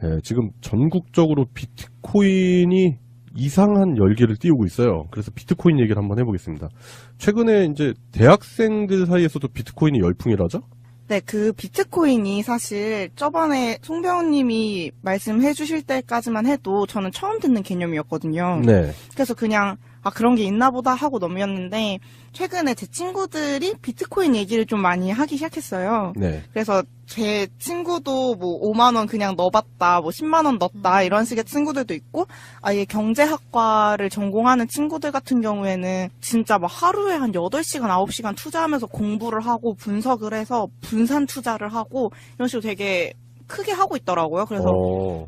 예, 지금 전국적으로 비트코인이 이상한 열기를 띄우고 있어요. 그래서 비트코인 얘기를 한번 해보겠습니다. 최근에 이제 대학생들 사이에서도 비트코인이 열풍이라죠? 네, 그 비트코인이 사실 저번에 송병훈님이 말씀해 주실 때까지만 해도 저는 처음 듣는 개념이었거든요. 네. 그래서 그냥 그런 게 있나 보다 하고 넘겼는데 최근에 제 친구들이 비트코인 얘기를 좀 많이 하기 시작했어요. 네. 그래서 제 친구도 뭐 5만 원 그냥 넣어봤다, 뭐 10만 원 넣었다 이런 식의 친구들도 있고 아예 경제학과를 전공하는 친구들 같은 경우에는 진짜 막 하루에 한 8시간, 9시간 투자하면서 공부를 하고 분석을 해서 분산 투자를 하고 이런 식으로 되게 크게 하고 있더라고요. 그래서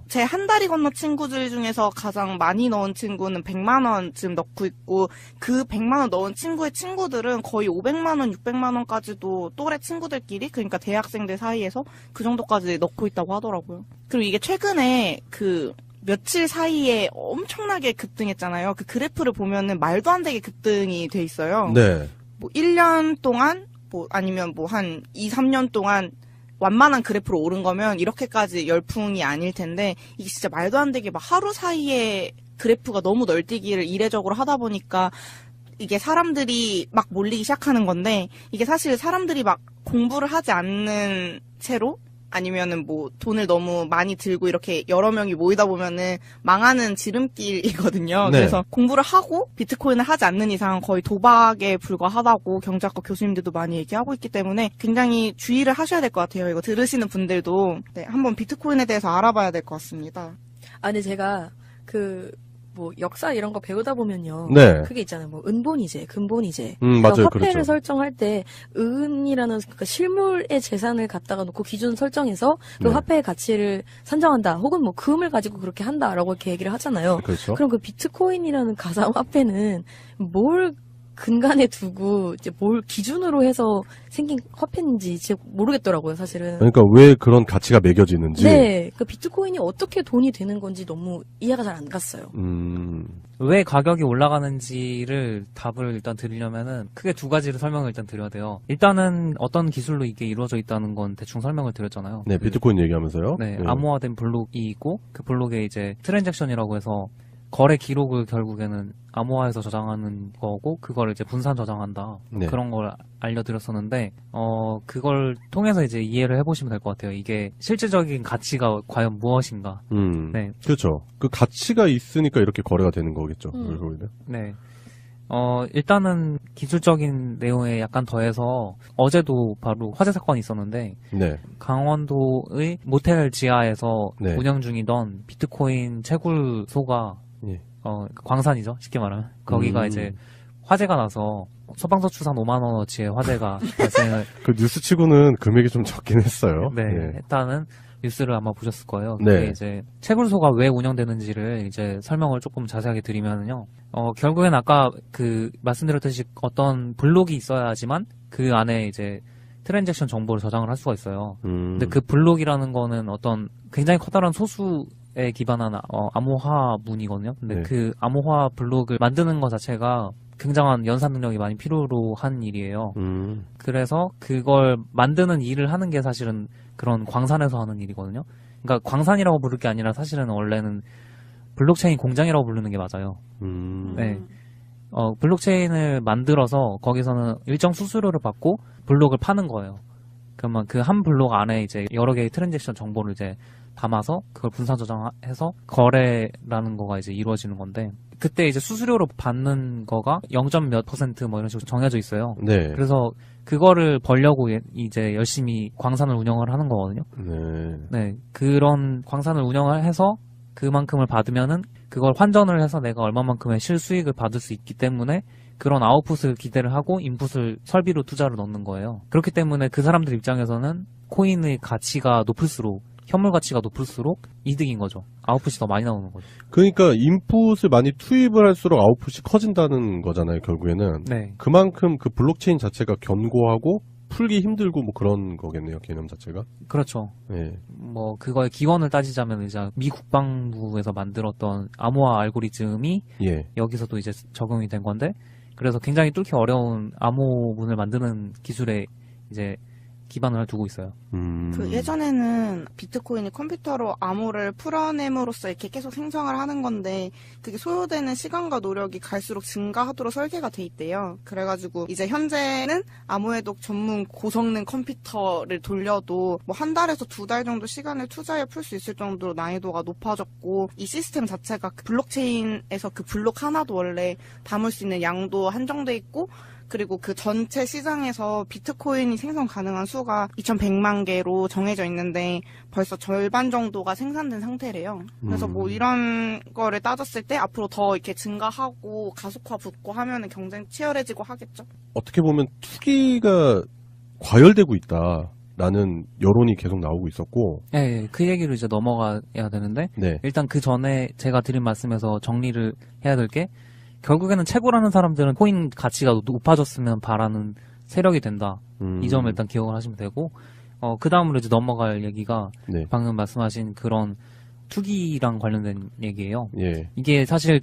제 한 달이 건너 친구들 중에서 가장 많이 넣은 친구는 100만 원쯤 넣고 있고 그 100만 원 넣은 친구의 친구들은 거의 500만 원, 600만 원까지도 또래 친구들끼리 그러니까 대학생들 사이에서 그 정도까지 넣고 있다고 하더라고요. 그리고 이게 최근에 그 며칠 사이에 엄청나게 급등했잖아요. 그 그래프를 보면은 말도 안 되게 급등이 돼 있어요. 네. 뭐 1년 동안 뭐 아니면 뭐 한 2, 3년 동안 완만한 그래프로 오른 거면 이렇게까지 열풍이 아닐 텐데 이게 진짜 말도 안 되게 막 하루 사이에 그래프가 너무 널뛰기를 이례적으로 하다 보니까 이게 사람들이 막 몰리기 시작하는 건데 이게 사실 사람들이 막 공부를 하지 않는 채로 아니면은 뭐 돈을 너무 많이 들고 이렇게 여러 명이 모이다 보면은 망하는 지름길이거든요. 네. 그래서 공부를 하고 비트코인을 하지 않는 이상 거의 도박에 불과하다고 경제학과 교수님들도 많이 얘기하고 있기 때문에 굉장히 주의를 하셔야 될 것 같아요. 이거 들으시는 분들도 네, 한번 비트코인에 대해서 알아봐야 될 것 같습니다. 아니 제가 뭐 역사 이런 거 배우다 보면요. 네. 그게 있잖아요. 뭐 은본이제, 금본이제. 맞아요. 화폐를 그렇죠. 설정할 때 은이라는 그 실물의 재산을 갖다가 놓고 기준 설정해서 그 네. 화폐의 가치를 산정한다. 혹은 뭐 금을 가지고 그렇게 한다라고 이렇게 얘기를 하잖아요. 그렇죠. 그럼 그 비트코인이라는 가상화폐는 뭘 근간에 두고 이제 뭘 기준으로 해서 생긴 화폐인지 진짜 모르겠더라고요, 사실은. 그러니까 왜 그런 가치가 매겨지는지. 네, 그 비트코인이 어떻게 돈이 되는 건지 너무 이해가 잘 안 갔어요. 왜 가격이 올라가는지를 답을 일단 드리려면은 크게 두 가지를 설명을 일단 드려야 돼요. 일단은 어떤 기술로 이게 이루어져 있다는 건 대충 설명을 드렸잖아요. 네, 비트코인 얘기하면서요. 네, 암호화된 블록이 있고 그 블록에 이제 트랜잭션이라고 해서 거래 기록을 결국에는 암호화해서 저장하는 거고 그걸 이제 분산 저장한다. 네. 그런 걸 알려드렸었는데 그걸 통해서 이제 이해를 해보시면 될 것 같아요. 이게 실질적인 가치가 과연 무엇인가. 네. 그렇죠. 그 가치가 있으니까 이렇게 거래가 되는 거겠죠. 결국에는. 네. 일단은 기술적인 내용에 약간 더해서 어제도 바로 화재 사건이 있었는데 네. 강원도의 모텔 지하에서 네. 운영 중이던 비트코인 채굴소가 예. 광산이죠. 쉽게 말하면. 거기가 이제 화재가 나서 소방서출산 5만 원어치의 화재가 발생을 그 뉴스 치고는 금액이 좀 적긴 했어요. 네, 네. 했다는 뉴스를 아마 보셨을 거예요. 네. 그게 이제 채굴소가 왜 운영되는지를 이제 설명을 조금 자세하게 드리면요. 결국엔 아까 그 말씀드렸듯이 어떤 블록이 있어야지만 그 안에 이제 트랜잭션 정보를 저장을 할 수가 있어요. 근데 그 블록이라는 거는 어떤 굉장히 커다란 소수에 기반한 암호화문이거든요. 근데 네. 그 암호화 블록을 만드는 것 자체가 굉장한 연산 능력이 많이 필요로 한 일이에요. 그래서 그걸 만드는 일을 하는 게 사실은 그런 광산에서 하는 일이거든요. 그러니까 광산이라고 부를 게 아니라 사실은 원래는 블록체인 공장이라고 부르는 게 맞아요. 네. 블록체인을 만들어서 거기서는 일정 수수료를 받고 블록을 파는 거예요. 그러면 그 한 블록 안에 이제 여러 개의 트랜잭션 정보를 이제 담아서 그걸 분산 저장해서 거래라는 거가 이제 이루어지는 건데 그때 이제 수수료로 받는 거가 0. 몇 % 뭐 이런 식으로 정해져 있어요. 네. 그래서 그거를 벌려고 이제 열심히 광산을 운영을 하는 거거든요. 네. 네. 그런 광산을 운영을 해서 그만큼을 받으면은 그걸 환전을 해서 내가 얼마만큼의 실수익을 받을 수 있기 때문에 그런 아웃풋을 기대를 하고 인풋을 설비로 투자를 넣는 거예요. 그렇기 때문에 그 사람들 입장에서는 코인의 가치가 높을수록 현물 가치가 높을수록 이득인 거죠. 아웃풋이 더 많이 나오는 거죠. 그러니까 인풋을 많이 투입을 할수록 아웃풋이 커진다는 거잖아요, 결국에는. 네. 그만큼 그 블록체인 자체가 견고하고 풀기 힘들고 뭐 그런 거겠네요, 개념 자체가. 그렇죠. 네. 뭐 그거의 기원을 따지자면 이제 미 국방부에서 만들었던 암호화 알고리즘이 예. 여기서도 이제 적용이 된 건데 그래서 굉장히 뚫기 어려운 암호문을 만드는 기술에 이제 기반을 두고 있어요. 그 예전에는 비트코인이 컴퓨터로 암호를 풀어냄으로써 이렇게 계속 생성을 하는 건데 그게 소요되는 시간과 노력이 갈수록 증가하도록 설계가 돼 있대요. 그래가지고 이제 현재는 암호 해독 전문 고성능 컴퓨터를 돌려도 뭐 한 달에서 2달 정도 시간을 투자해 풀 수 있을 정도로 난이도가 높아졌고 이 시스템 자체가 그 블록체인에서 그 블록 하나도 원래 담을 수 있는 양도 한정돼 있고 그리고 그 전체 시장에서 비트코인이 생성 가능한 수가 2,100만 개로 정해져 있는데 벌써 절반 정도가 생산된 상태래요. 그래서 뭐 이런 거를 따졌을 때 앞으로 더 이렇게 증가하고 가속화 붙고 하면은 경쟁 치열해지고 하겠죠. 어떻게 보면 투기가 과열되고 있다라는 여론이 계속 나오고 있었고. 네, 그 얘기를 이제 넘어가야 되는데 네. 일단 그 전에 제가 드린 말씀에서 정리를 해야 될 게 결국에는 채굴하는 사람들은 코인 가치가 높아졌으면 바라는 세력이 된다. 이 점을 일단 기억을 하시면 되고, 그 다음으로 이제 넘어갈 얘기가 네. 방금 말씀하신 그런 투기랑 관련된 얘기예요. 예. 이게 사실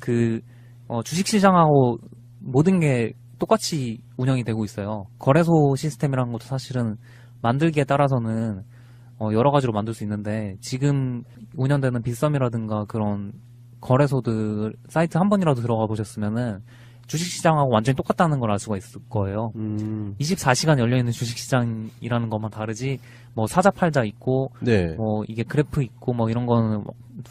주식시장하고 모든 게 똑같이 운영이 되고 있어요. 거래소 시스템이라는 것도 사실은 만들기에 따라서는 여러 가지로 만들 수 있는데 지금 운영되는 빗썸이라든가 그런 거래소들 사이트 한 번이라도 들어가 보셨으면은 주식시장하고 완전히 똑같다는 걸 알 수가 있을 거예요. 24시간 열려있는 주식시장이라는 것만 다르지, 뭐 사자 팔자 있고, 네. 뭐 이게 그래프 있고, 뭐 이런 거는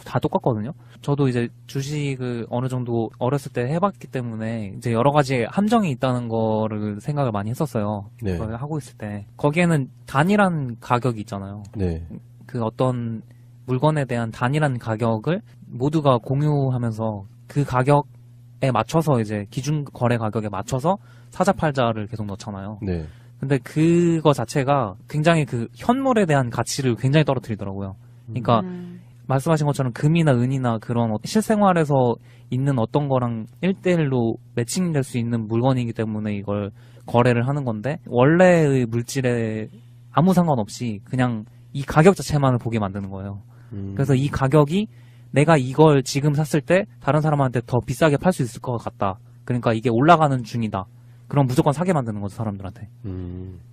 다 똑같거든요. 저도 이제 주식을 어느 정도 어렸을 때 해봤기 때문에 이제 여러 가지 함정이 있다는 거를 생각을 많이 했었어요. 네. 그걸 하고 있을 때. 거기에는 단일한 가격이 있잖아요. 네. 그 어떤 물건에 대한 단일한 가격을 모두가 공유하면서 그 가격에 맞춰서 이제 기준 거래 가격에 맞춰서 사자 팔자를 계속 넣잖아요. 네. 근데 그거 자체가 굉장히 그 현물에 대한 가치를 굉장히 떨어뜨리더라고요. 그러니까 말씀하신 것처럼 금이나 은이나 그런 실생활에서 있는 어떤 거랑 1대1로 매칭될 수 있는 물건이기 때문에 이걸 거래를 하는 건데 원래의 물질에 아무 상관없이 그냥 이 가격 자체만을 보게 만드는 거예요. 그래서 이 가격이 내가 이걸 지금 샀을 때 다른 사람한테 더 비싸게 팔 수 있을 것 같다. 그러니까 이게 올라가는 중이다. 그럼 무조건 사게 만드는 거죠, 사람들한테.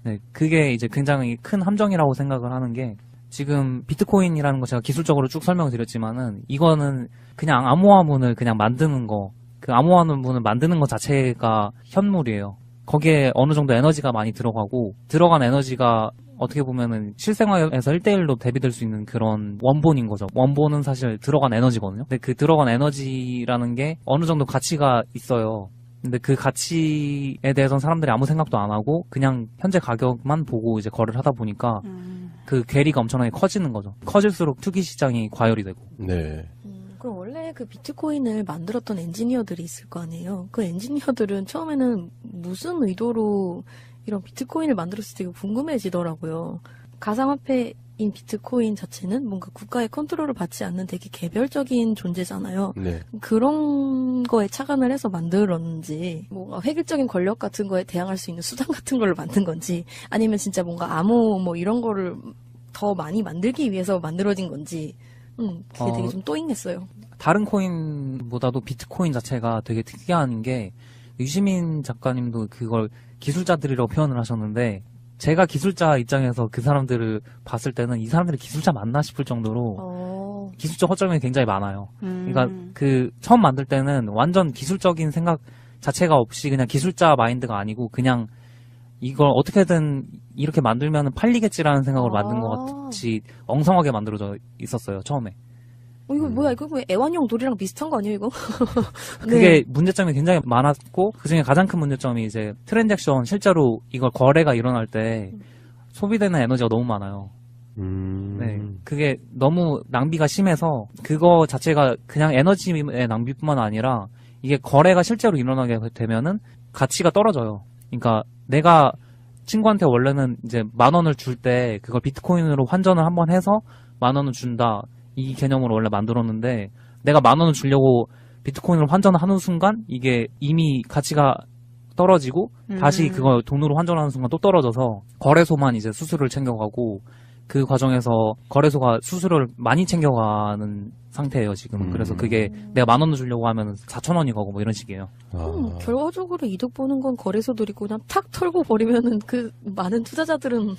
네, 그게 이제 굉장히 큰 함정이라고 생각을 하는 게 지금 비트코인이라는 거 제가 기술적으로 쭉 설명을 드렸지만은 이거는 그냥 암호화문을 그냥 만드는 거, 그 암호화문을 만드는 것 자체가 현물이에요. 거기에 어느 정도 에너지가 많이 들어가고 들어간 에너지가 어떻게 보면은 실생활에서 1대1로 대비될 수 있는 그런 원본인 거죠. 원본은 사실 들어간 에너지거든요. 근데 그 들어간 에너지라는 게 어느 정도 가치가 있어요. 근데 그 가치에 대해서는 사람들이 아무 생각도 안 하고 그냥 현재 가격만 보고 이제 거래를 하다 보니까 그 괴리가 엄청나게 커지는 거죠. 커질수록 투기 시장이 과열이 되고. 네. 그럼 원래 그 비트코인을 만들었던 엔지니어들이 있을 거 아니에요? 그 엔지니어들은 처음에는 무슨 의도로 이런 비트코인을 만들었을지 되게 궁금해지더라고요. 가상화폐인 비트코인 자체는 뭔가 국가의 컨트롤을 받지 않는 되게 개별적인 존재잖아요. 네. 그런 거에 착안을 해서 만들었는지, 뭔가 획일적인 권력 같은 거에 대항할 수 있는 수단 같은 걸로 만든 건지, 아니면 진짜 뭔가 암호 뭐 이런 거를 더 많이 만들기 위해서 만들어진 건지, 그게 되게 좀 또잉했어요. 다른 코인보다도 비트코인 자체가 되게 특이한 게 유시민 작가님도 그걸 기술자들이라고 표현을 하셨는데 제가 기술자 입장에서 그 사람들을 봤을 때는 이 사람들이 기술자 맞나 싶을 정도로 기술적 허점이 굉장히 많아요. 그러니까 그 처음 만들 때는 완전 기술적인 생각 자체가 없이 그냥 기술자 마인드가 아니고 그냥 이걸 어떻게든 이렇게 만들면 팔리겠지라는 생각으로 만든 것 같이 엉성하게 만들어져 있었어요, 처음에. 이거 뭐야, 이거 뭐 애완용 돌이랑 비슷한 거 아니에요, 이거? 그게 문제점이 굉장히 많았고, 그 중에 가장 큰 문제점이 이제 트랜잭션, 실제로 이걸 거래가 일어날 때 소비되는 에너지가 너무 많아요. 네. 그게 너무 낭비가 심해서, 그거 자체가 그냥 에너지의 낭비뿐만 아니라, 이게 거래가 실제로 일어나게 되면은 가치가 떨어져요. 그러니까 내가 친구한테 원래는 이제 10,000원을 줄 때 그걸 비트코인으로 환전을 한번 해서 10,000원을 준다. 이 개념으로 원래 만들었는데 내가 10,000원을 주려고 비트코인으로 환전을 하는 순간 이게 이미 가치가 떨어지고 다시 그걸 돈으로 환전하는 순간 또 떨어져서 거래소만 이제 수수료를 챙겨가고 그 과정에서 거래소가 수수료를 많이 챙겨가는 상태예요, 지금. 그래서 그게 내가 10,000원을 주려고 하면 4,000원이 가고 뭐 이런 식이에요. 결과적으로 이득 보는 건 거래소들이고 그냥 탁 털고 버리면은 그 많은 투자자들은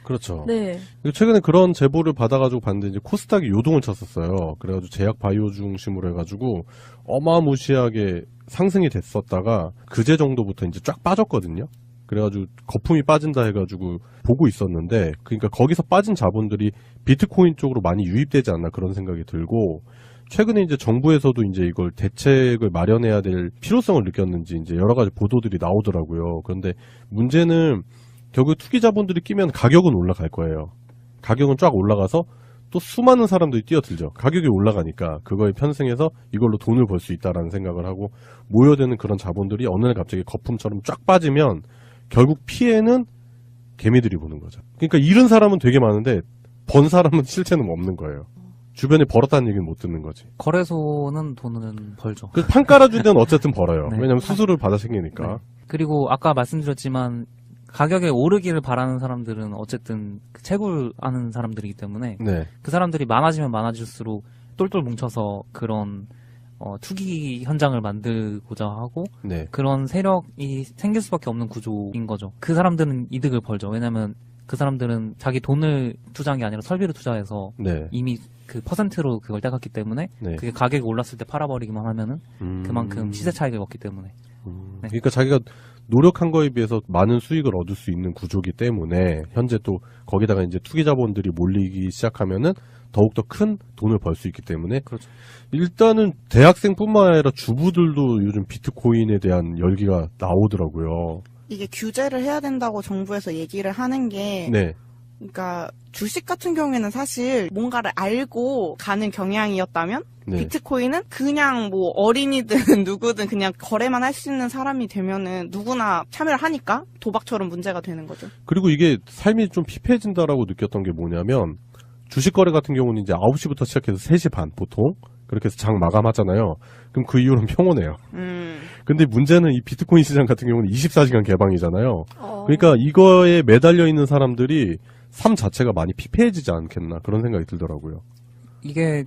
그렇죠. 네. 그리고 최근에 그런 제보를 받아가지고 봤는데 이제 코스닥이 요동을 쳤었어요. 그래가지고 제약 바이오 중심으로 해가지고 어마무시하게 상승이 됐었다가 그제 정도부터 이제 쫙 빠졌거든요. 그래가지고 거품이 빠진다 해가지고 보고 있었는데, 그러니까 거기서 빠진 자본들이 비트코인 쪽으로 많이 유입되지 않나 그런 생각이 들고, 최근에 이제 정부에서도 이제 이걸 대책을 마련해야 될 필요성을 느꼈는지 이제 여러 가지 보도들이 나오더라고요. 그런데 문제는 결국 투기 자본들이 끼면 가격은 올라갈 거예요. 가격은 쫙 올라가서 또 수많은 사람들이 뛰어들죠. 가격이 올라가니까 그거에 편승해서 이걸로 돈을 벌 수 있다라는 생각을 하고 모여드는 그런 자본들이 어느 날 갑자기 거품처럼 쫙 빠지면 결국 피해는 개미들이 보는 거죠. 그러니까 잃은 사람은 되게 많은데 번 사람은 실제는 없는 거예요. 주변에 벌었다는 얘기는 못 듣는 거지. 거래소는 돈은 벌죠. 그 판 깔아준 데는 어쨌든 벌어요. 네. 왜냐면 수수료를 받아 생기니까. 네. 그리고 아까 말씀드렸지만 가격에 오르기를 바라는 사람들은 어쨌든 그 채굴하는 사람들이기 때문에 네. 그 사람들이 많아지면 많아질수록 똘똘 뭉쳐서 그런 투기 현장을 만들고자 하고 네. 그런 세력이 생길 수밖에 없는 구조인 거죠. 그 사람들은 이득을 벌죠. 왜냐면 그 사람들은 자기 돈을 투자한 게 아니라 설비를 투자해서 네. 이미 그 퍼센트로 그걸 떼갔기 때문에 네. 그게 가격이 올랐을 때 팔아버리기만 하면은 그만큼 시세 차익을 얻기 때문에 네. 그러니까 자기가 노력한 거에 비해서 많은 수익을 얻을 수 있는 구조기 때문에 현재 또 거기다가 이제 투기 자본들이 몰리기 시작하면은 더욱더 큰 돈을 벌 수 있기 때문에 그렇죠. 일단은 대학생뿐만 아니라 주부들도 요즘 비트코인에 대한 열기가 나오더라고요. 이게 규제를 해야 된다고 정부에서 얘기를 하는 게 네. 그러니까 주식 같은 경우에는 사실 뭔가를 알고 가는 경향이었다면 네. 비트코인은 그냥 뭐 어린이든 누구든 그냥 거래만 할 수 있는 사람이 되면은 누구나 참여를 하니까 도박처럼 문제가 되는 거죠. 그리고 이게 삶이 좀 피폐해진다라고 느꼈던 게 뭐냐면 주식 거래 같은 경우는 이제 9시부터 시작해서 3시 반 보통 그렇게 해서 장 마감하잖아요. 그럼 그 이후로는 평온해요. 근데 문제는 이 비트코인 시장 같은 경우는 24시간 개방이잖아요. 그러니까 이거에 매달려 있는 사람들이 삶 자체가 많이 피폐해지지 않겠나 그런 생각이 들더라고요. 이게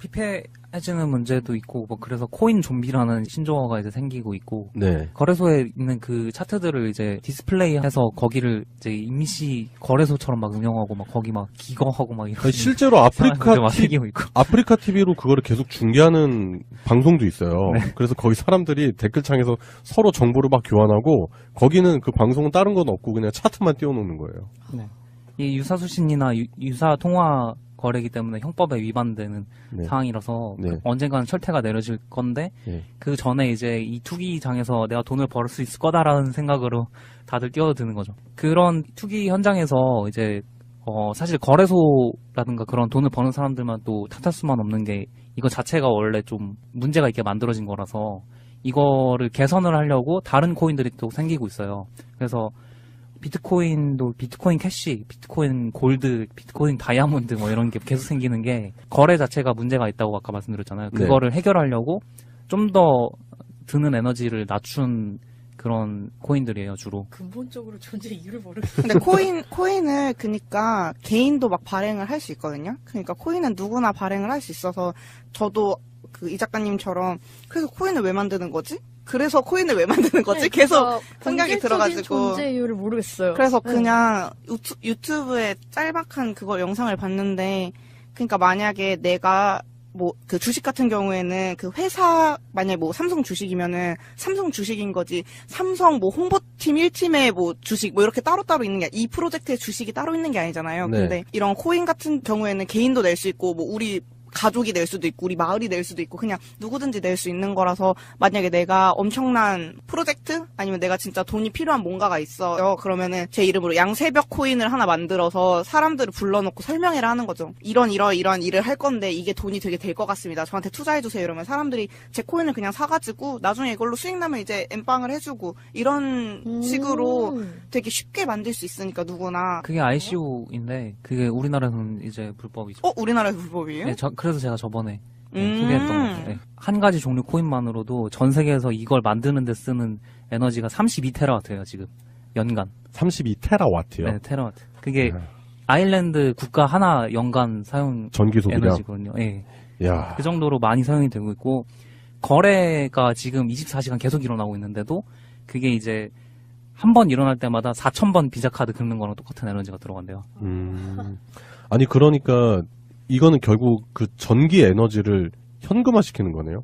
피폐해지는 문제도 있고 뭐 그래서 코인 좀비라는 신조어가 이제 생기고 있고 네. 거래소에 있는 그 차트들을 이제 디스플레이해서 거기를 이제 임시 거래소처럼 막 운영하고 막 거기 막 기거하고 막 이런 아니, 실제로 막 생기고 있고 아프리카 TV로 그거를 계속 중계하는 방송도 있어요. 네. 그래서 거기 사람들이 댓글창에서 서로 정보를 막 교환하고 거기는 그 방송은 다른 건 없고 그냥 차트만 띄워놓는 거예요. 네. 이 유사수신이나 유사 통화 거래기 때문에 형법에 위반되는 네. 상황이라서 네. 언젠가는 철퇴가 내려질 건데 네. 그 전에 이제 이 투기장에서 내가 돈을 벌 수 있을 거다라는 생각으로 다들 뛰어드는 거죠. 그런 투기 현장에서 이제 사실 거래소라든가 그런 돈을 버는 사람들만 또 탓할 수만 없는 게 이거 자체가 원래 좀 문제가 있게 만들어진 거라서 이거를 개선을 하려고 다른 코인들이 또 생기고 있어요. 그래서 비트코인도 비트코인 캐시, 비트코인 골드, 비트코인 다이아몬드 뭐 이런 게 계속 생기는 게 거래 자체가 문제가 있다고 아까 말씀드렸잖아요. 그거를 해결하려고 좀 더 드는 에너지를 낮춘 그런 코인들이에요, 주로. 근본적으로 존재 이유를 모르겠어요. 근데 코인을 그러니까 개인도 막 발행을 할 수 있거든요. 그러니까 코인은 누구나 발행을 할 수 있어서 저도 그 이 작가님처럼 그래서 코인을 왜 만드는 거지? 그래서 코인을 왜 만드는 거지? 네, 계속 생각이 본질적인 들어가지고. 존재 이유를 모르겠어요. 그래서 네. 그냥 유튜브에 짤막한 그걸 영상을 봤는데, 그러니까 만약에 내가 뭐 그 주식 같은 경우에는 그 회사 만약에 뭐 삼성 주식이면은 삼성 주식인 거지 삼성 뭐 홍보팀 1팀의 뭐 주식 뭐 이렇게 따로따로 있는 게 이 프로젝트의 주식이 따로 있는 게 아니잖아요. 네. 근데 이런 코인 같은 경우에는 개인도 낼 수 있고 뭐 우리 가족이 낼 수도 있고 우리 마을이 낼 수도 있고 그냥 누구든지 낼 수 있는 거라서 만약에 내가 엄청난 프로젝트 아니면 내가 진짜 돈이 필요한 뭔가가 있어요. 그러면은 제 이름으로 양새벽 코인을 하나 만들어서 사람들을 불러놓고 설명회를 하는 거죠. 이런 일을 할 건데 이게 돈이 되게 될 것 같습니다. 저한테 투자해주세요. 이러면 사람들이 제 코인을 그냥 사가지고 나중에 이걸로 수익 나면 이제 엠빵을 해주고 이런 식으로 되게 쉽게 만들 수 있으니까 누구나. 그게 ICO인데 그게 우리나라에서는 이제 불법이죠. 우리나라에서 불법이에요? 네, 그래서 제가 저번에 소개했던 것 같아요. 네. 한 가지 종류 코인만으로도 전 세계에서 이걸 만드는 데 쓰는 에너지가 32테라와트예요, 지금. 연간. 32테라와트요. 네, 테라와트. 그게 아일랜드 국가 하나 연간 사용 전기 소비량. 에너지거든요. 네. 야. 그 정도로 많이 사용이 되고 있고 거래가 지금 24시간 계속 일어나고 있는데도 그게 이제 한 번 일어날 때마다 4,000번 비자 카드 긁는 거랑 똑같은 에너지가 들어간대요. 아니 그러니까 이거는 결국 그 전기 에너지를 현금화시키는 거네요.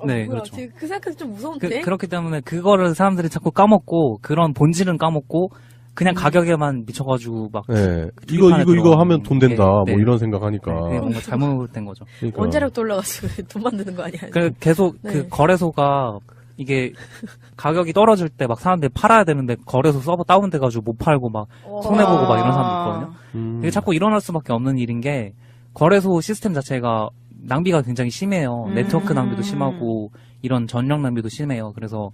네, 뭐야, 그렇죠. 그 생각해서 좀 무서운데? 그렇기 때문에 그거를 사람들이 자꾸 까먹고 그런 본질은 까먹고 그냥 가격에만 미쳐가지고 막 네. 투입 안에 이거 하면 돈 된다. 네, 뭐 네. 이런 생각하니까. 네, 그게 뭔가 잘못된 거죠. 그러니까. 원자력도 올라가지고 돈 만드는 거 아니야? 그래서 계속 네. 그 거래소가 이게 가격이 떨어질 때 막 사람들이 팔아야 되는데 거래소 서버 다운돼가지고 못 팔고 막 손해보고 막 이런 사람도 있거든요. 이게 자꾸 일어날 수밖에 없는 일인 게 거래소 시스템 자체가 낭비가 굉장히 심해요. 네트워크 낭비도 심하고 이런 전력 낭비도 심해요. 그래서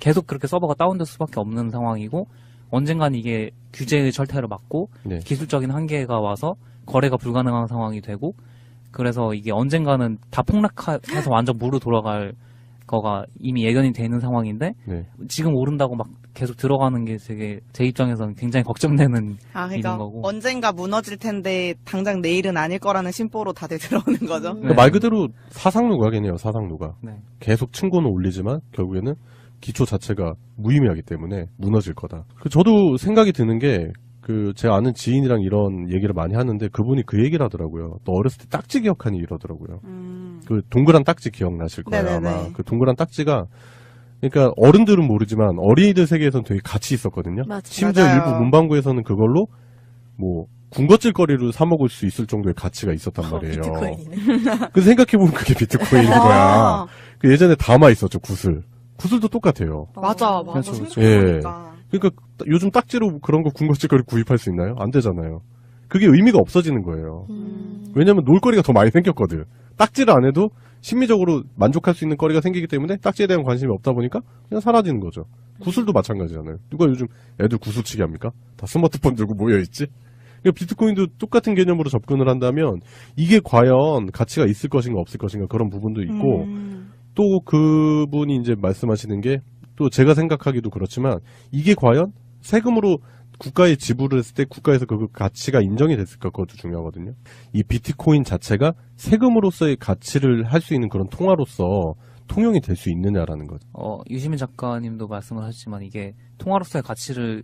계속 그렇게 서버가 다운될 수밖에 없는 상황이고 언젠간 이게 규제의 절퇴를 막고 네. 기술적인 한계가 와서 거래가 불가능한 상황이 되고 그래서 이게 언젠가는 다 폭락해서 완전 무로 돌아갈 거가 이미 예견이 돼 있는 상황인데 네. 지금 오른다고 막 계속 들어가는 게 되게 제 입장에서는 굉장히 걱정되는 그러니까 일인 거고. 언젠가 무너질 텐데 당장 내일은 아닐 거라는 심보로 다들 들어오는 거죠. 그러니까 말 그대로 사상누가겠네요. 사상누가. 네. 계속 층고는 올리지만 결국에는 기초 자체가 무의미하기 때문에 무너질 거다. 저도 생각이 드는 게 제 아는 지인이랑 이런 얘기를 많이 하는데 그분이 그 얘기를 하더라고요. 너 어렸을 때 딱지 기억하니 이러더라고요. 그 동그란 딱지 기억나실 거예요. 네네네. 아마 그 동그란 딱지가 그러니까 어른들은 모르지만 어린이들 세계에서는 되게 가치 있었거든요. 맞아요. 심지어 맞아요. 일부 문방구에서는 그걸로 뭐 군것질거리로 사 먹을 수 있을 정도의 가치가 있었단 말이에요. 비트코인이네. 그래서 생각해보면 그게 비트코인인 거야. 그 예전에 담아 있었죠, 구슬. 구슬도 똑같아요. 맞아, 맞아. 그렇죠, 그렇죠. 생각해보니까. 그러니까 요즘 딱지로 그런 거 군것질거리 구입할 수 있나요? 안 되잖아요. 그게 의미가 없어지는 거예요. 왜냐면 놀거리가 더 많이 생겼거든. 딱지를 안 해도 심미적으로 만족할 수 있는 거리가 생기기 때문에 딱지에 대한 관심이 없다 보니까 그냥 사라지는 거죠. 구슬도 마찬가지잖아요. 누가 요즘 애들 구슬치기 합니까? 다 스마트폰 들고 모여있지? 그러니까 비트코인도 똑같은 개념으로 접근을 한다면 이게 과연 가치가 있을 것인가 없을 것인가 그런 부분도 있고 또 그분이 이제 말씀하시는 게 또 제가 생각하기도 그렇지만 이게 과연 세금으로 국가에 지불을 했을 때 국가에서 그 가치가 인정이 됐을까 그것도 중요하거든요. 이 비트코인 자체가 세금으로서의 가치를 할 수 있는 그런 통화로서 통용이 될 수 있느냐라는 거죠. 유시민 작가님도 말씀을 하셨지만 이게 통화로서의 가치를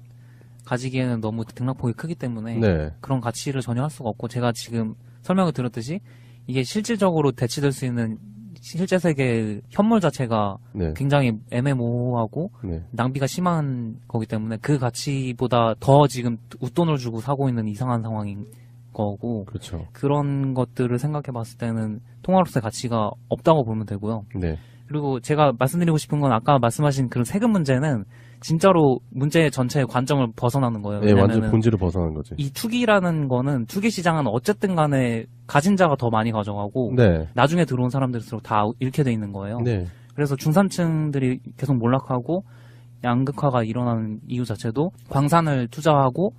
가지기에는 너무 등락폭이 크기 때문에 네. 그런 가치를 전혀 할 수가 없고 제가 지금 설명을 들었듯이 이게 실질적으로 대치될 수 있는 실제 세계의 현물 자체가 네. 굉장히 애매모호하고 네. 낭비가 심한 거기 때문에 그 가치보다 더 지금 웃돈을 주고 사고 있는 이상한 상황인 거고 그렇죠. 그런 것들을 생각해 봤을 때는 통화로서의 가치가 없다고 보면 되고요. 네. 그리고 제가 말씀드리고 싶은 건 아까 말씀하신 그런 세금 문제는 진짜로 문제 전체의 관점을 벗어나는 거예요. 네, 완전 왜냐면은 본질을 벗어난 거지. 이 투기라는 거는 투기 시장은 어쨌든 간에 가진 자가 더 많이 가져가고 네. 나중에 들어온 사람들일수록 다 잃게 돼 있는 거예요. 네. 그래서 중산층들이 계속 몰락하고 양극화가 일어나는 이유 자체도 광산을 투자하고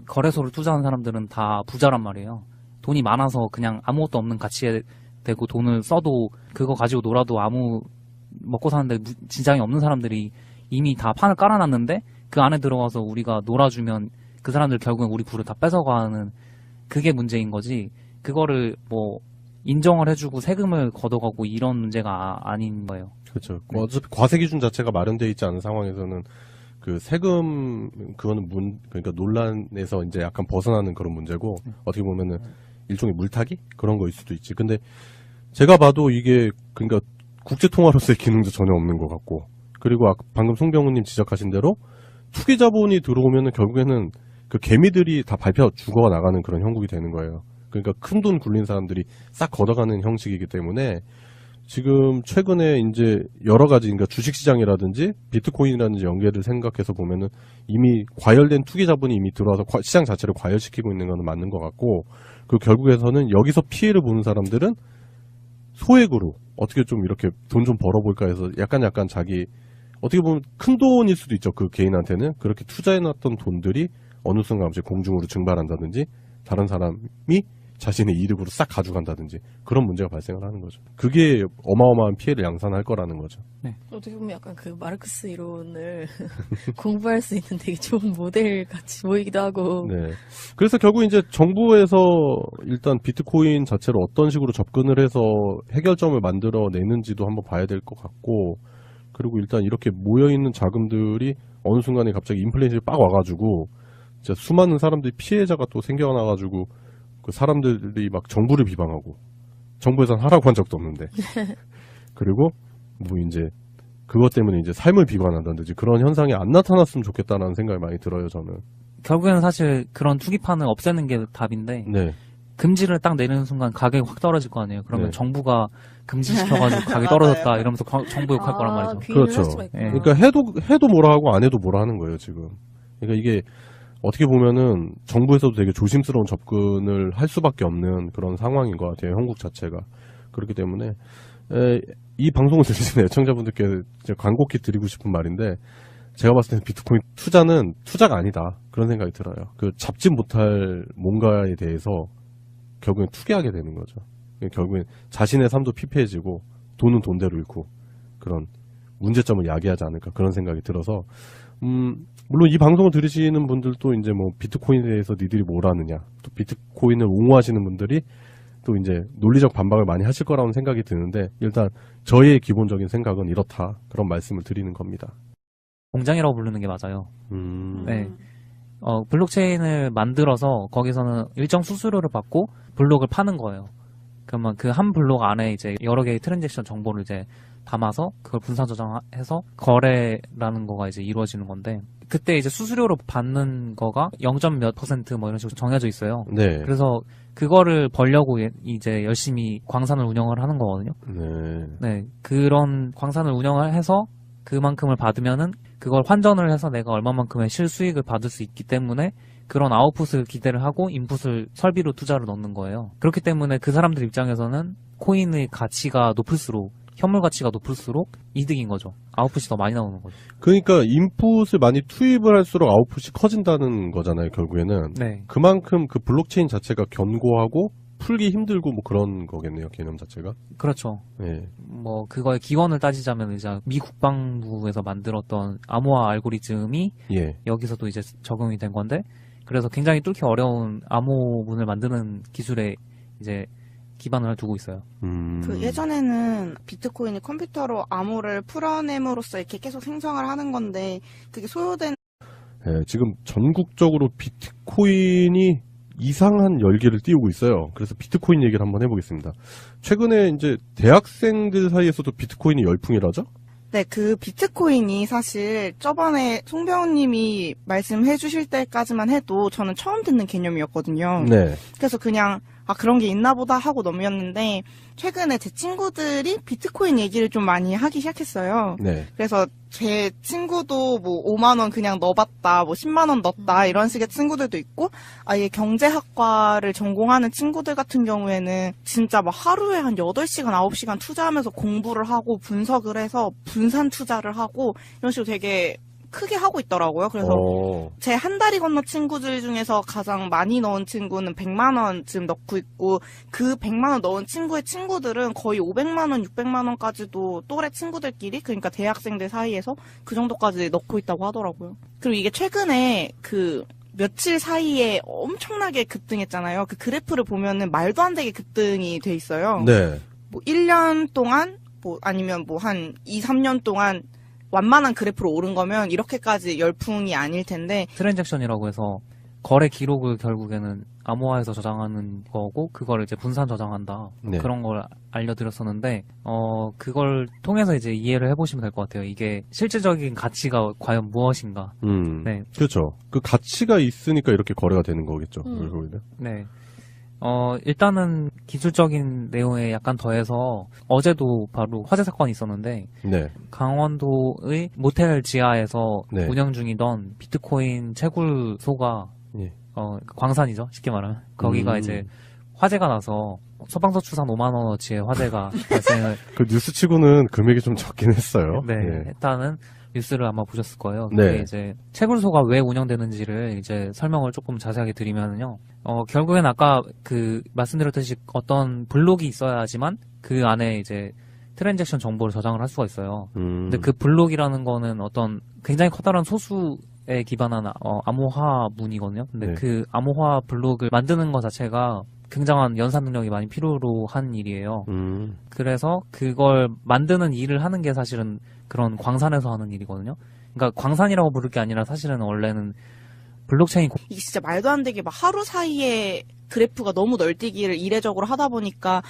거래소를 투자한 사람들은 다 부자란 말이에요. 돈이 많아서 그냥 아무것도 없는 가치에 대고 돈을 써도 그거 가지고 놀아도 아무 먹고 사는데 지장이 없는 사람들이 이미 다 판을 깔아놨는데 그 안에 들어가서 우리가 놀아주면 그 사람들 결국엔 우리 부를 다 뺏어가는 그게 문제인 거지. 그거를 뭐 인정을 해주고 세금을 걷어가고 이런 문제가 아닌 거예요. 그렇죠. 네. 어차피 과세 기준 자체가 마련되어 있지 않은 상황에서는 그 세금 그거는 그러니까 논란에서 이제 약간 벗어나는 그런 문제고 어떻게 보면은 일종의 물타기 그런 거일 수도 있지. 근데 제가 봐도 이게 그러니까 국제 통화로서의 기능도 전혀 없는 것 같고 그리고 방금 송병우님 지적하신 대로 투기 자본이 들어오면은 결국에는 그 개미들이 다 밟혀 죽어 나가는 그런 형국이 되는 거예요. 그러니까 큰 돈 굴린 사람들이 싹 걷어가는 형식이기 때문에 지금 최근에 이제 여러 가지 그러니까 주식시장이라든지 비트코인이라든지 연계를 생각해서 보면은 이미 과열된 투기 자본이 이미 들어와서 시장 자체를 과열시키고 있는 건 맞는 것 같고 그 결국에서는 여기서 피해를 보는 사람들은 소액으로 어떻게 좀 이렇게 돈 좀 벌어볼까 해서 약간 자기 어떻게 보면 큰 돈일 수도 있죠. 그 개인한테는 그렇게 투자해놨던 돈들이 어느 순간 갑자기 공중으로 증발한다든지 다른 사람이 자신의 이득으로 싹 가져간다든지 그런 문제가 발생을 하는 거죠. 그게 어마어마한 피해를 양산할 거라는 거죠. 어떻게 보면 약간 그 마르크스 이론을 공부할 수 있는 되게 좋은 모델 같이 보이기도 하고. 네. 그래서 결국 이제 정부에서 일단 비트코인 자체를 어떤 식으로 접근을 해서 해결점을 만들어 내는지도 한번 봐야 될 것 같고 그리고 일단 이렇게 모여있는 자금들이 어느 순간에 갑자기 인플레이션이 빡 와가지고 진짜 수많은 사람들이 피해자가 또 생겨나가지고 그 사람들이 막 정부를 비방하고 정부에선 하라고 한 적도 없는데 그리고 뭐 이제 그것 때문에 이제 삶을 비관한다든지 그런 현상이 안 나타났으면 좋겠다라는 생각이 많이 들어요, 저는. 결국에는 사실 그런 투기판을 없애는 게 답인데 네. 금지를 딱 내리는 순간 가격이 확 떨어질 거 아니에요. 그러면 네. 정부가 금지시켜가지고 가격이 떨어졌다 이러면서 정부 욕할 거란 말이죠. 그렇죠. 예. 그러니까 해도 뭐라 하고 안 해도 뭐라 하는 거예요, 지금. 그러니까 이게 어떻게 보면은 정부에서도 되게 조심스러운 접근을 할 수밖에 없는 그런 상황인 것 같아요, 한국 자체가. 그렇기 때문에 이 방송을 들으시는 애청자분들께 간곡히 드리고 싶은 말인데 제가 봤을 때는 비트코인 투자는 투자가 아니다 그런 생각이 들어요. 그 잡지 못할 뭔가에 대해서 결국엔 투기하게 되는 거죠. 결국엔 자신의 삶도 피폐해지고 돈은 돈대로 잃고 그런 문제점을 야기하지 않을까 그런 생각이 들어서 물론 이 방송을 들으시는 분들도 이제 뭐 비트코인에 대해서 니들이 뭘 아느냐 또 비트코인을 옹호하시는 분들이 또 이제 논리적 반박을 많이 하실 거라는 생각이 드는데 일단 저의 기본적인 생각은 이렇다 그런 말씀을 드리는 겁니다. 공장이라고 부르는 게 맞아요. 네. 블록체인을 만들어서 거기서는 일정 수수료를 받고 블록을 파는 거예요. 그러면 그 한 블록 안에 이제 여러 개의 트랜잭션 정보를 이제 담아서 그걸 분산 저장해서 거래라는 거가 이제 이루어지는 건데 그때 이제 수수료로 받는 거가 0점 몇 % 뭐 이런 식으로 정해져 있어요. 네. 그래서 그거를 벌려고 이제 열심히 광산을 운영을 하는 거거든요. 네. 네. 그런 광산을 운영을 해서 그만큼을 받으면은 그걸 환전을 해서 내가 얼마만큼의 실수익을 받을 수 있기 때문에 그런 아웃풋을 기대를 하고 인풋을 설비로 투자를 넣는 거예요. 그렇기 때문에 그 사람들 입장에서는 코인의 가치가 높을수록 현물 가치가 높을수록 이득인 거죠. 아웃풋이 더 많이 나오는 거죠. 그러니까 인풋을 많이 투입을 할수록 아웃풋이 커진다는 거잖아요, 결국에는. 네. 그만큼 그 블록체인 자체가 견고하고 풀기 힘들고 뭐 그런 거겠네요, 개념 자체가. 그렇죠. 네. 뭐 그거의 기원을 따지자면 이제 미 국방부에서 만들었던 암호화 알고리즘이 예. 여기서도 이제 적용이 된 건데 그래서 굉장히 뚫기 어려운 암호문을 만드는 기술에 이제 기반을 두고 있어요. 그 예전에는 비트코인이 컴퓨터로 암호를 풀어냄으로써 이렇게 계속 생성을 하는 건데 그게 소요된 예, 지금 전국적으로 비트코인이 이상한 열기를 띄우고 있어요. 그래서 비트코인 얘기를 한번 해보겠습니다. 최근에 이제 대학생들 사이에서도 비트코인이 열풍이라죠? 네, 그 비트코인이 사실 저번에 송병훈님이 말씀해 주실 때까지만 해도 저는 처음 듣는 개념이었거든요. 네. 그래서 그냥 그런 게 있나 보다 하고 넘겼는데 최근에 제 친구들이 비트코인 얘기를 좀 많이 하기 시작했어요. 네. 그래서 제 친구도 뭐 5만 원 그냥 넣어봤다, 뭐 10만 원 넣었다 이런 식의 친구들도 있고 아예 경제학과를 전공하는 친구들 같은 경우에는 진짜 막 하루에 한 8시간, 9시간 투자하면서 공부를 하고 분석을 해서 분산 투자를 하고 이런 식으로 되게 크게 하고 있더라고요. 그래서 제 한 달이 건너 친구들 중에서 가장 많이 넣은 친구는 100만 원 지금 넣고 있고 그 100만 원 넣은 친구의 친구들은 거의 500만 원, 600만 원까지도 또래 친구들끼리 그러니까 대학생들 사이에서 그 정도까지 넣고 있다고 하더라고요. 그리고 이게 최근에 그 며칠 사이에 엄청나게 급등했잖아요. 그 그래프를 보면은 말도 안 되게 급등이 돼 있어요. 네. 뭐 1년 동안 뭐 아니면 뭐 한 2, 3년 동안 완만한 그래프로 오른 거면 이렇게까지 열풍이 아닐 텐데 트랜잭션이라고 해서 거래 기록을 결국에는 암호화해서 저장하는 거고 그걸 이제 분산 저장한다. 네. 그런 걸 알려드렸었는데 그걸 통해서 이제 이해를 해보시면 될 것 같아요. 이게 실질적인 가치가 과연 무엇인가. 네. 그렇죠. 그 가치가 있으니까 이렇게 거래가 되는 거겠죠. 결국에는. 네. 일단은 기술적인 내용에 약간 더해서 어제도 바로 화재 사건이 있었는데 네. 강원도의 모텔 지하에서 네. 운영 중이던 비트코인 채굴소가 예. 광산이죠. 쉽게 말하면. 거기가 이제 화재가 나서 서방서출산 5만 원어치의 화재가 발생을 그 뉴스치고는 금액이 좀 적긴 했어요. 네, 예. 했다는 뉴스를 아마 보셨을 거예요. 네. 그게 이제 채굴소가 왜 운영되는지를 이제 설명을 조금 자세하게 드리면요. 결국엔 아까 그 말씀드렸듯이 어떤 블록이 있어야지만 그 안에 이제 트랜잭션 정보를 저장을 할 수가 있어요. 근데 그 블록이라는 거는 어떤 굉장히 커다란 소수에 기반한 암호화 문이거든요. 근데 네. 그 암호화 블록을 만드는 것 자체가 굉장한 연산 능력이 많이 필요로 한 일이에요. 그래서 그걸 만드는 일을 하는 게 사실은 그런 광산에서 하는 일이거든요. 그러니까 광산이라고 부를 게 아니라 사실은 원래는 블록체인 이게 진짜 말도 안 되게 막 하루 사이에 그래프가 너무 널뛰기를 이례적으로 하다 보니까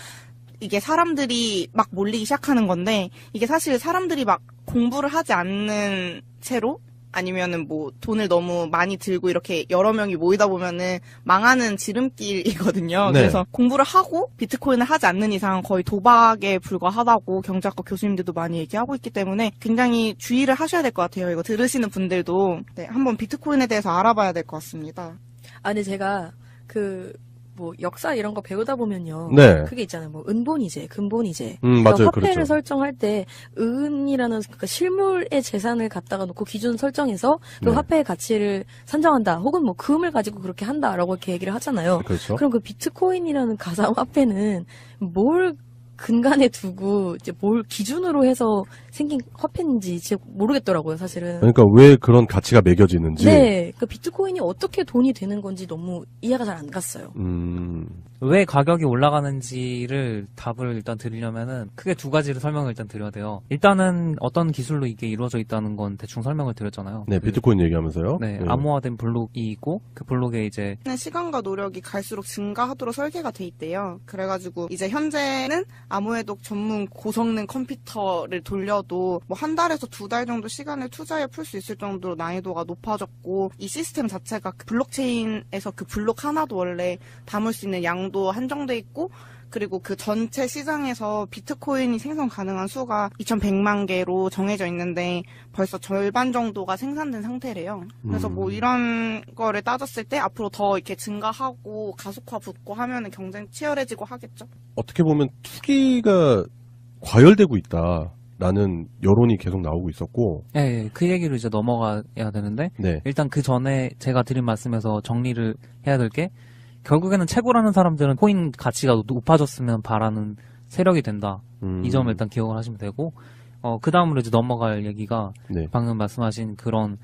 이게 사람들이 막 몰리기 시작하는 건데, 이게 사실 사람들이 막 공부를 하지 않는 채로 아니면은 뭐 돈을 너무 많이 들고 이렇게 여러 명이 모이다 보면은 망하는 지름길이거든요. 네. 그래서 공부를 하고 비트코인을 하지 않는 이상 거의 도박에 불과하다고 경제학과 교수님들도 많이 얘기하고 있기 때문에 굉장히 주의를 하셔야 될 것 같아요. 이거 들으시는 분들도 네, 한번 비트코인에 대해서 알아봐야 될 것 같습니다. 아, 근데 제가 뭐 역사 이런 거 배우다 보면요. 네. 그게 있잖아요. 뭐 은본이제, 금본이제. 맞아요. 화폐를 그렇죠. 설정할 때 은이라는 그러니까 실물의 재산을 갖다가 놓고 기준 설정해서 그 네. 화폐의 가치를 산정한다. 혹은 뭐 금을 가지고 그렇게 한다라고 이렇게 얘기를 하잖아요. 그렇죠. 그럼 그 비트코인이라는 가상화폐는 뭘 근간에 두고 이제 뭘 기준으로 해서 생긴 화폐인지 모르겠더라고요, 사실은. 그러니까 왜 그런 가치가 매겨지는지. 네, 그 비트코인이 어떻게 돈이 되는 건지 너무 이해가 잘 안 갔어요. 왜 가격이 올라가는지를 답을 일단 드리려면은 크게 두 가지를 설명을 일단 드려야 돼요. 일단은 어떤 기술로 이게 이루어져 있다는 건 대충 설명을 드렸잖아요. 네, 비트코인 얘기하면서요. 네, 암호화된 블록이 있고 그 블록에 이제 시간과 노력이 갈수록 증가하도록 설계가 돼 있대요. 그래가지고 이제 현재는 암호해독 전문 고성능 컴퓨터를 돌려도 뭐 한 달에서 두 달 정도 시간을 투자해 풀 수 있을 정도로 난이도가 높아졌고, 이 시스템 자체가 그 블록체인에서 그 블록 하나도 원래 담을 수 있는 양도 한정돼 있고, 그리고 그 전체 시장에서 비트코인이 생성 가능한 수가 2,100만 개로 정해져 있는데 벌써 절반 정도가 생산된 상태래요. 그래서 뭐 이런 거를 따졌을 때 앞으로 더 이렇게 증가하고 가속화 붙고 하면은 경쟁 치열해지고 하겠죠. 어떻게 보면 투기가 과열되고 있다라는 여론이 계속 나오고 있었고. 네, 그 얘기로 이제 넘어가야 되는데 네. 일단 그 전에 제가 드린 말씀에서 정리를 해야 될 게 결국에는 채굴하는 사람들은 코인 가치가 높아졌으면 바라는 세력이 된다. 이 점을 일단 기억을 하시면 되고, 그 다음으로 이제 넘어갈 얘기가 네. 방금 말씀하신 그런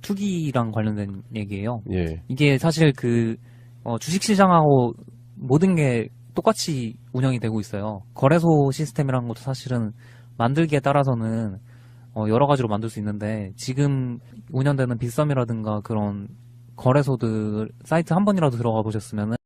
투기랑 관련된 얘기예요. 예. 이게 사실 주식시장하고 모든 게 똑같이 운영이 되고 있어요. 거래소 시스템이라는 것도 사실은 만들기에 따라서는 여러 가지로 만들 수 있는데, 지금 운영되는 빗썸이라든가 그런 거래소들 사이트 한 번이라도 들어가 보셨으면은